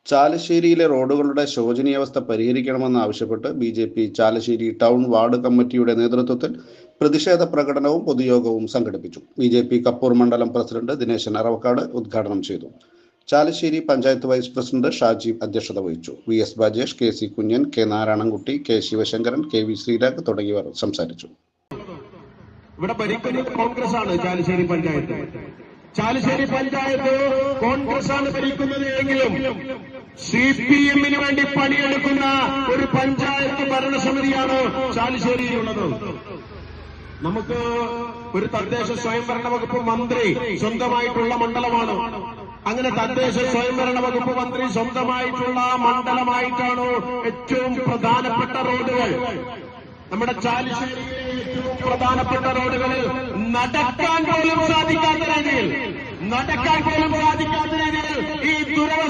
ചാലശ്ശേരിയിലെ റോഡുകളുടെ ശോചനീയാവസ്ഥ പരിഹരിക്കണമെന്നാവശ്യപ്പെട്ട് BJP. Chalissery town ward കമ്മിറ്റിയുടെ നേതൃത്വത്തിൽ പ്രതിഷേധ പ്രകടനവും പൊതുയോഗവും സംഘടിപ്പിച്ചു. ബി.ജെ.പി. കപ്പൂർ മണ്ഡലം പ്രസിഡന്റ് ദിനേശൻ അറവക്കാട് ഉദ്ഘാടനം ചെയ്തു. ചാലശ്ശേരി പഞ്ചായത്ത് വൈസ് പ്രസിഡന്റ് ഷാജി അധ്യക്ഷത വഹിച്ചു. വി.എസ്. രാജേഷ്, കെ.സി. കുഞ്ഞൻ, കെ. നാരായണൻകുട്ടി, കെ. ശിവശങ്കരൻ, കെ.വി. ശ്രീരാഗ് തുടങ്ങിയവർ സംസാരിച്ചു. ഇവിടെ ഭരിക്കുന്നത് കോൺഗ്രസ് ആണ്. ചാലശ്ശേരി പഞ്ചായത്ത് കോൺഗ്രസ് ആണ് ഭരിക്കുന്നത് എങ്കിലും CPM-ന് വേണ്ടി പണിയെടുക്കുന്ന ഒരു പഞ്ചായത്ത് ഭരണസമിതിയാണ് ചാലശ്ശേരിയിലുള്ളത്. നമുക്ക് ഒരു തദ്ദേശ സ്വയംഭരണ വകുപ്പ് മന്ത്രി സ്വന്തമായിട്ടുള്ള മണ്ഡലമാണ്. അങ്ങനെ തദ്ദേശ സ്വയംഭരണ വകുപ്പ് മന്ത്രി സ്വന്തമായിട്ടുള്ള മണ്ഡലമായിട്ടാണ് ഏറ്റവും പ്രധാനപ്പെട്ട റോഡുകൾ. നമ്മുടെ ചാലശ്ശേരിയിലെ ഏറ്റവും പ്രധാനപ്പെട്ട റോഡുകളിൽ നടക്കാൻ പോലും സാധിക്കാത്ത രീതിയിൽ ഈ ദുരവസ്ഥ